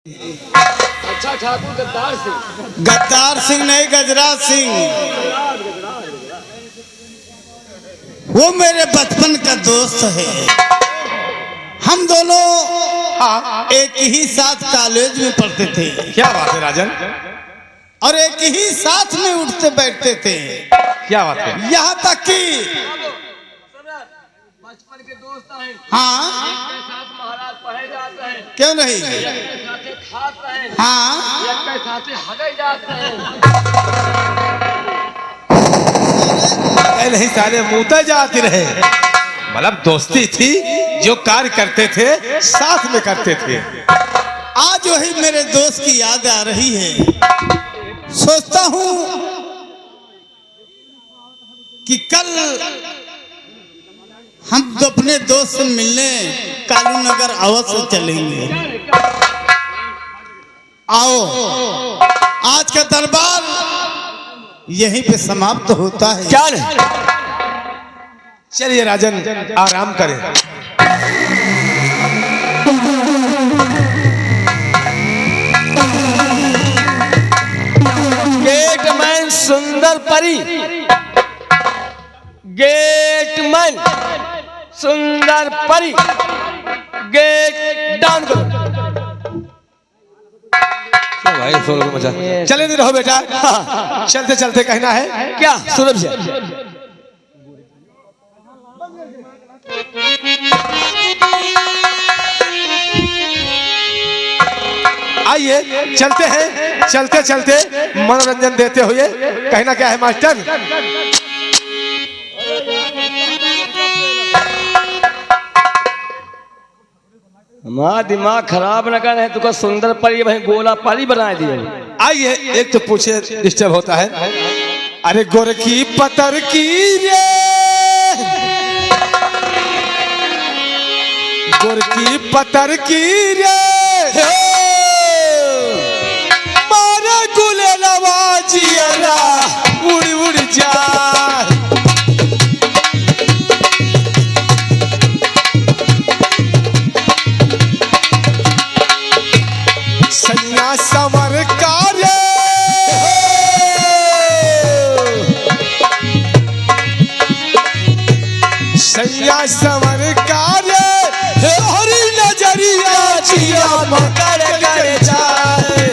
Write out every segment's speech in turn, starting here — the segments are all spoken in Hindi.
अच्छा ठाकुर गद्दार सिंह नहीं, गजराज सिंह। वो मेरे बचपन का दोस्त है। हम दोनों एक ही साथ कॉलेज में पढ़ते थे। क्या बात है राजन? और एक ही साथ में उठते बैठते थे। क्या बात है? यहाँ तक कि बचपन के दोस्त हैं। हाँ, एक के साथ महाराज पढ़े जाते हैं, क्यों नहीं? एक के साथ खाते हैं, हाँ, एक के साथ हगे जाते हैं। नहीं साले मुँह जाते रहे। मतलब दोस्ती थी, जो कार्य करते थे साथ में करते थे। आज वही मेरे दोस्त की याद आ रही है। सोचता हूँ कि कल हम तो अपने दोस्त से मिलने कालू नगर अवश्य चलेंगे। आओ, आज का दरबार यहीं पे समाप्त होता है। क्या नहीं? चलिए राजन, आराम करें। गेटमैन सुंदर परी, गेटमैन सुंदर परी, गेट डाउन करो। भाई मजा। चले नहीं रहो बेटा, चलते चलते कहना है क्या सूरज से आइए चलते हैं। चलते चलते मनोरंजन देते हुए कहना क्या है मास्टर? हमारा दिमाग खराब न करे तो सुंदर परी भाई गोला पाली बना दिए। आइए, एक तो पूछे डिस्टर्ब होता है। अरे गोरखी पतर की रे, गोरखी पतर की रे, मारे गुले लवाजिया उड़ उड़ जा। सैया समर कार्य, सैया समर कार्य, हरी नजरिया जिया मकर कर जाए।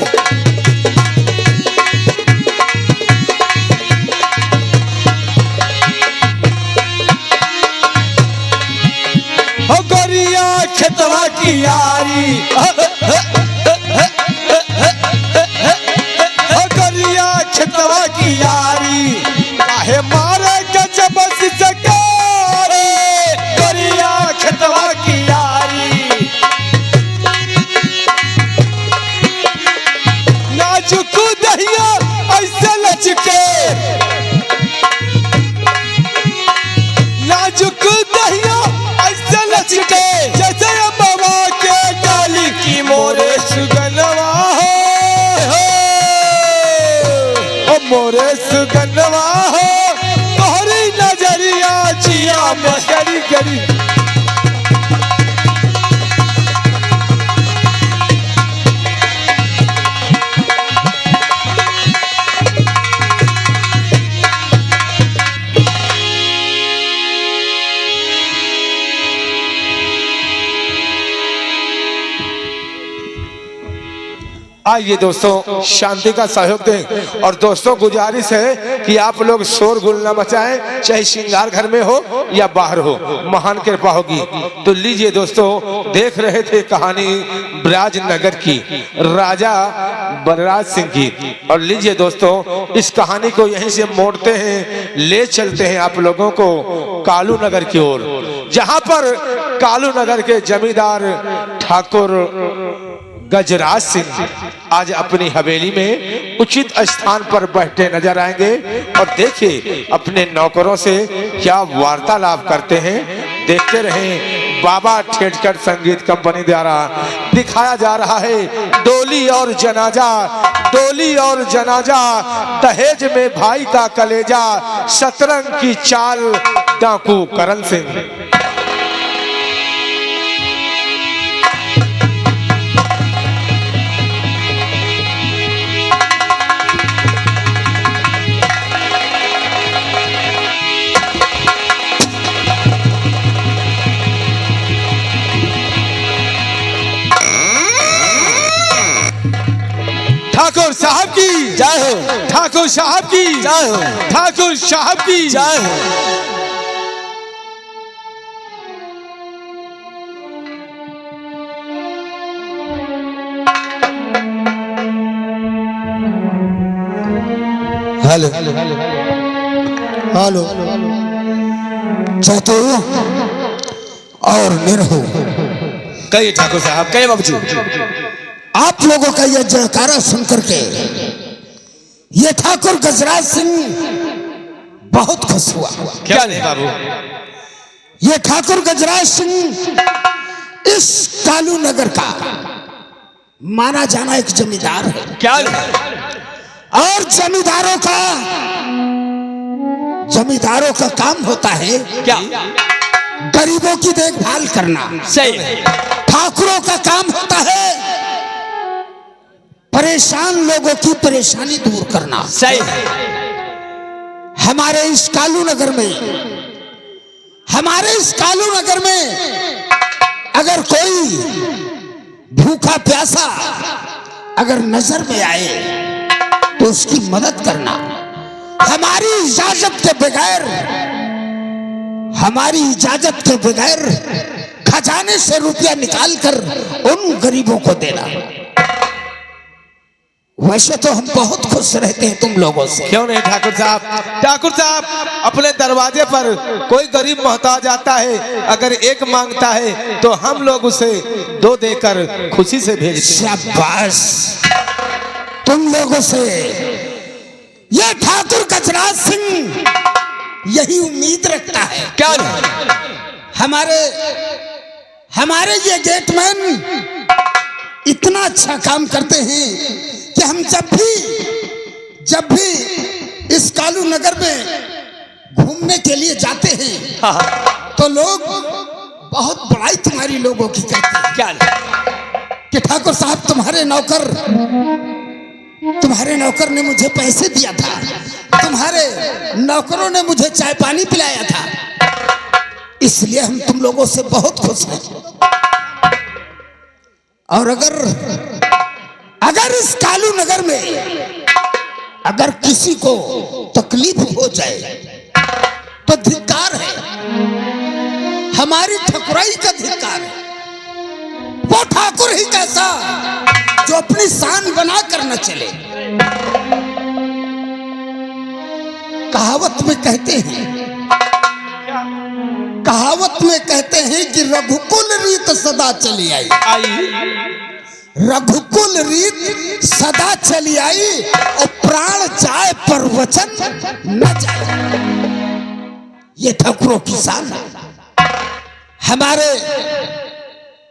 हो गोरिया खेतवा की यारी, खेतवा की यारी, काहे मारे गजब सिचकारी, गोरिया खेतवा की यारी। नाजुक दहिया ऐसे लचके, नाजुक दहिया ऐसे लचके, जैसे बाबा के डाली की मोरे सुगनवा मोरे सुगनवा हो, तोहरी नजरिया जिया में गरी गरी। आइए दोस्तों, शांति का सहयोग दें। और दोस्तों गुजारिश है कि आप लोग शोरगुल न मचाएं, चाहे श्रृंगार घर में हो या बाहर हो, महान कृपा होगी। तो लीजिए दोस्तों, देख रहे थे कहानी ब्राजनगर की, राजा बलराज सिंह की। और लीजिए दोस्तों, इस कहानी को यहीं से मोड़ते हैं, ले चलते हैं आप लोगों को कालू नगर की ओर, जहां पर कालू नगर के जमींदार ठाकुर गजराज सिंह आज अपनी हवेली में उचित स्थान पर बैठे नजर आएंगे। और देखिए अपने नौकरों से क्या वार्तालाप करते हैं। देखते रहें। बाबा ठेठकर संगीत कंपनी द्वारा दिखाया जा रहा है डोली और जनाजा, डोली और जनाजा, दहेज में भाई का कलेजा, शतरंग की चाल डाकू करण सिंह। ठाकुर साहब की जय हो, ठाकुर साहब की जय हो, ठाकुर साहब की जय हो। हेलो हेलो चतु और निरहु, कहिए ठाकुर साहब। कहे बाबूजी। आप लोगों का यह जयकारा सुनकर के ये ठाकुर गजराज सिंह बहुत खुश हुआ। क्या नहीं बाबू? ये ठाकुर गजराज सिंह इस कालू नगर का माना जाना एक जमींदार है। क्या और जमींदारों का काम होता है क्या? गरीबों की देखभाल करना। सही। ठाकुरों का काम होता है परेशान लोगों की परेशानी दूर करना। सही। हमारे इस कालू नगर में अगर कोई भूखा प्यासा अगर नजर में आए तो उसकी मदद करना, हमारी इजाजत के बगैर खजाने से रुपया निकालकर उन गरीबों को देना। वैसे तो हम बहुत खुश रहते हैं तुम लोगों से। क्यों नहीं ठाकुर साहब? ठाकुर साहब अपने दरवाजे पर कोई गरीब मोहताज आता है, अगर एक मांगता है तो हम लोग उसे 2 देकर खुशी से भेजते हैं। शाबाश तुम लोगों से। यह ठाकुर गजराज सिंह यही उम्मीद रखता है। क्या? हमारे ये गेटमैन इतना अच्छा काम करते हैं कि हम जब भी इस कालू नगर में घूमने के लिए जाते हैं तो लोग बहुत बड़ाई तुम्हारी लोगों की करते हैं। क्या? कि ठाकुर साहब तुम्हारे नौकर ने मुझे पैसे दिया था, तुम्हारे नौकरों ने मुझे चाय पानी पिलाया था, इसलिए हम तुम लोगों से बहुत खुश हैं। और अगर इस कालू नगर में अगर किसी को तकलीफ हो जाए तो धिक्कार है, हमारी ठकुराई का धिक्कार है। वो ठाकुर ही कैसा जो अपनी शान बना कर न चले। कहावत में कहते हैं कि रघुकुल रीत सदा चली आई। रघुकुल रीत सदा चली आई और प्राण जाए पर वचन न जाए। ये ठाकुरों की शान है।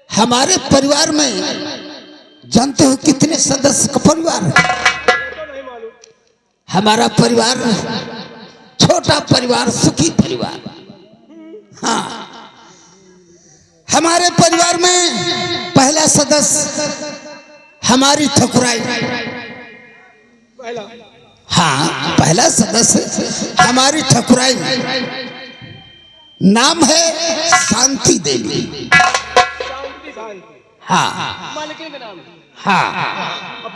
हमारे परिवार में जानते हो कितने सदस्य का परिवार है? हमारा परिवार छोटा परिवार, सुखी परिवार। हाँ, हमारे परिवार में पहला सदस्य हमारी ठकुराई। हाँ, पहला सदस्य हमारी ठकुराई, नाम है शांति देवी। हाँ हाँ।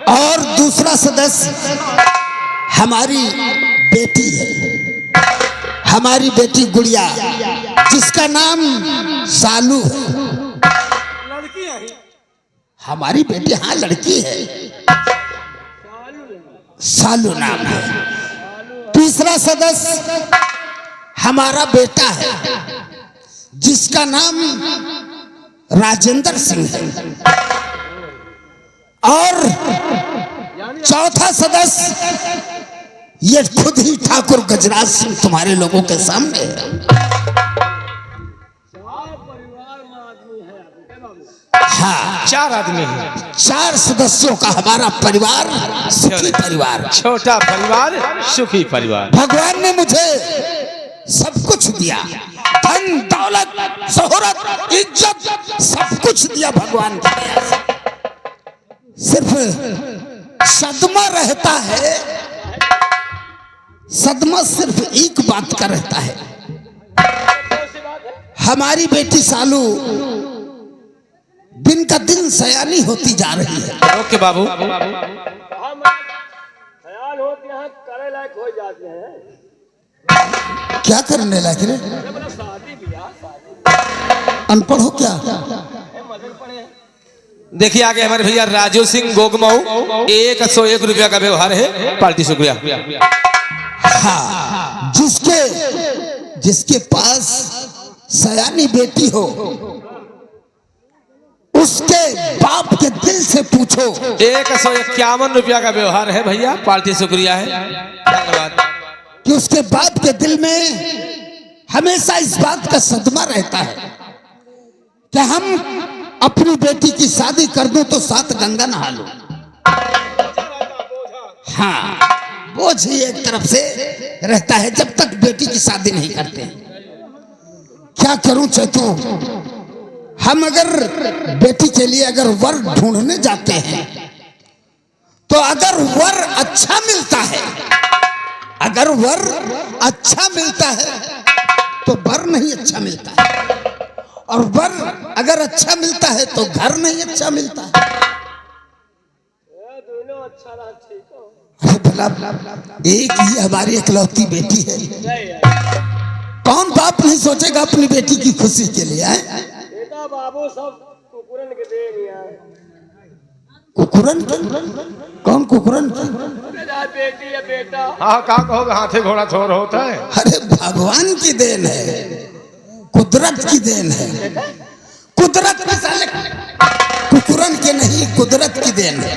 और दूसरा सदस्य हमारी बेटी है, हमारी बेटी गुड़िया, जिसका नाम सालू है। हमारी बेटी, हाँ लड़की है, सालू नाम है। तीसरा सदस्य हमारा बेटा है, जिसका नाम राजेंद्र सिंह है। और चौथा सदस्य ये खुद ही ठाकुर गजराज सिंह तुम्हारे लोगों के सामने है। हाँ, 4 आदमी हैं। 4 सदस्यों का हमारा परिवार, सुखी परिवार, छोटा परिवार, सुखी परिवार। भगवान ने मुझे सब कुछ दिया, धन दौलत शोहरत इज्जत सब कुछ दिया भगवान की दया से। सिर्फ सदमा रहता है, सदमा सिर्फ एक बात का रहता है, हमारी बेटी सालू दिन का दिन सयानी होती जा रही है। ओके बाबू। यहाँ करे लायक हो जाते हैं। क्या करने लायक रे? बोला शादी ब्याह शादी अनपढ़ हो क्या? मदद पड़े। देखिए आगे हमारे भैया राजू सिंह गोगमऊ 101 रुपया का व्यवहार है, पार्टी शुक्रिया। हाँ, जिसके पास सयानी बेटी हो उसके बाप के दिल से पूछो। 151 रुपया का व्यवहार है भैया, पार्टी शुक्रिया है, धन्यवाद। कि उसके बाप के दिल में हमेशा इस बात का सदमा रहता है कि हम अपनी बेटी की शादी कर दूं तो 7 गंगा नहा लूं। हाँ, बोझ ही एक तरफ से रहता है जब तक बेटी की शादी नहीं करते। क्या करूं चेतू, हम अगर बेटी के लिए अगर वर ढूंढने जाते हैं तो अगर वर अच्छा मिलता है, अगर वर अच्छा मिलता है तो वर नहीं अच्छा मिलता है, और वर अगर अच्छा मिलता है तो घर नहीं अच्छा मिलता है। दोनों अच्छा रहा ठीक हो। अरे भला एक ही हमारी इकलौती बेटी है, कौन बाप नहीं सोचेगा अपनी बेटी की खुशी के लिए? बेटा बाबू सब कुकुरन के दे दिया। कुकुरन? कौन कुकुरन? बेटी या बेटा। हाँ कहाँ कहोगे, हाथी घोड़ा छोर होता है। अरे भगवान की देन है, कुदरत की देन है। कुदरत में साले कुकुरन के नहीं, कुदरत की देन है।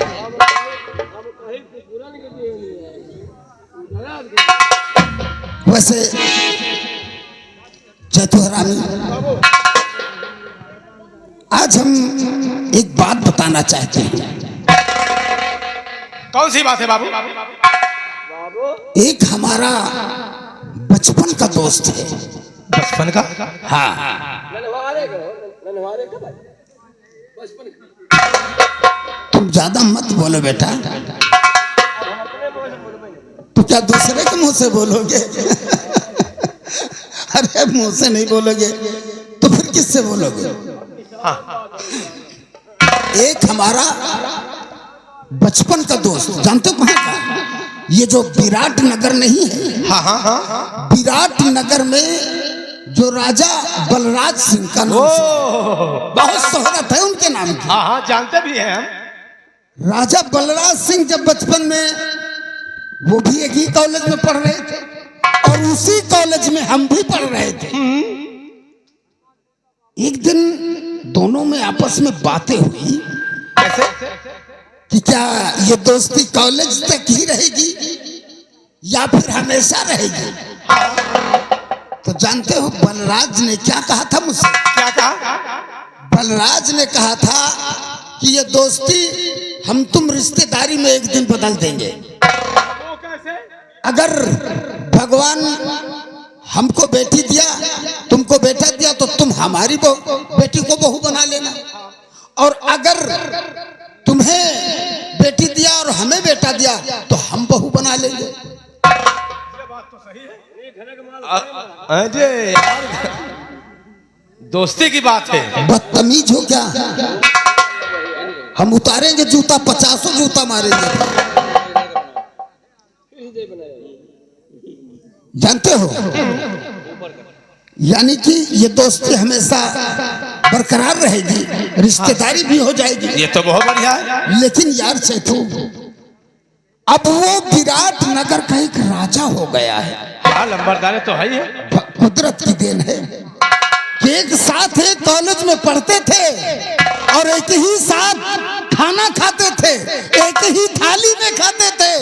वैसे चतुरानी, आज हम एक बात बताना चाहते हैं। कौन सी बात है बाबू? एक हमारा बचपन का दोस्त है। बचपन का? हाँ, ननवारे का भाई बचपन का। तुम ज्यादा मत बोलो बेटा, अपने मुंह से बोलबे नहीं। तो क्या दूसरे के मुंह से बोलोगे? अरे मुंह से नहीं बोलोगे तो फिर किससे बोलोगे? एक हमारा बचपन का दोस्त, जानते हो कहाँ का? ये जो विराट नगर नहीं है, हाँ हाँ हाँ, विराट नगर में जो राजा बलराज सिंह का नाम से बहुत शोहरत है उनके नाम की। हाँ हाँ जानते भी हैं हम। राजा बलराज सिंह जब बचपन में, वो भी एक ही कॉलेज में पढ़ रहे थे और उसी कॉलेज में हम भी पढ़ रहे थे। एक दिन दोनों में आपस में बातें हुई कैसे? कि क्या ये दोस्ती कॉलेज तक ही रहेगी या फिर हमेशा रहेगी? तो जानते हो बलराज ने क्या कहा था मुझसे? क्या कहा? बलराज ने कहा था कि ये दोस्ती हम तुम रिश्तेदारी में एक दिन बदल देंगे। अगर भगवान हमको बेटी दिया, तुमको बेटा दिया, तो तुम हमारी बेटी को बहू बना लेना, और अगर तुम्हें बेटी दिया और हमें बेटा दिया तो हम बहू बना लेंगे। अरे यार, दोस्ती की बात है। बदतमीज हो क्या? हम उतारेंगे जूता, 50 जूता मारेंगे। जानते हो, यानी कि ये दोस्ती हमेशा बरकरार रहेगी, रिश्तेदारी भी हो जाएगी। ये तो बहुत बढ़िया है। लेकिन यार सेठू, अब वो विराट नगर का एक राजा हो गया है। हाँ लंबरदार तो है ही है। कुदरत की देन है कि एक साथ एक कॉलेज में पढ़ते थे और एक ही साथ खाना खाते थे, एक ही थाली में खाते थे,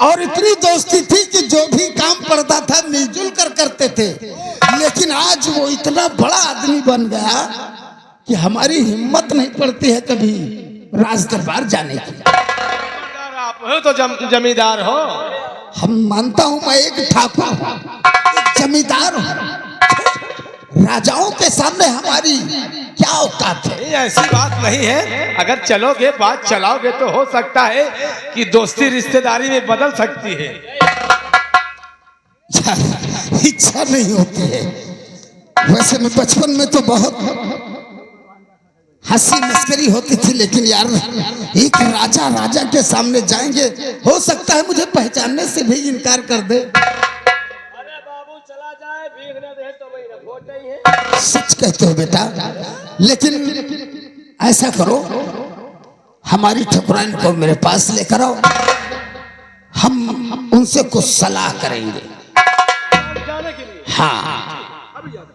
और इतनी दोस्ती थी कि जो भी काम पड़ता था मिलजुल कर करते थे। लेकिन आज वो इतना बड़ा आदमी बन गया कि हमारी हिम्मत नहीं पड़ती है कभी राज दरबार जाने की। आप हो तो जमींदार हो। हम मानता हूं मैं एक ठाकुर हूं, एक जमींदार हूं, राजाओं के सामने हमारी क्या औकात है? नहीं ऐसी बात नहीं है, अगर चलोगे बात चलाओगे तो हो सकता है कि दोस्ती रिश्तेदारी में बदल सकती है। इच्छा नहीं होती है। वैसे मैं बचपन में तो बहुत, हंसी मस्करी होती थी, लेकिन यार एक राजा राजा के सामने जाएंगे, हो सकता है मुझे पहचानने से भी इनकार कर दे। अरे बाबू चला जाए, भीख न दे तो वही ना वोट नहीं है। सच कहते हो बेटा, लेकिन ऐसा करो, हमारी ठकुराइन को मेरे पास लेकर आओ, हम उनसे कुछ सलाह करेंगे। जाने के लिए हाँ अभी जाना।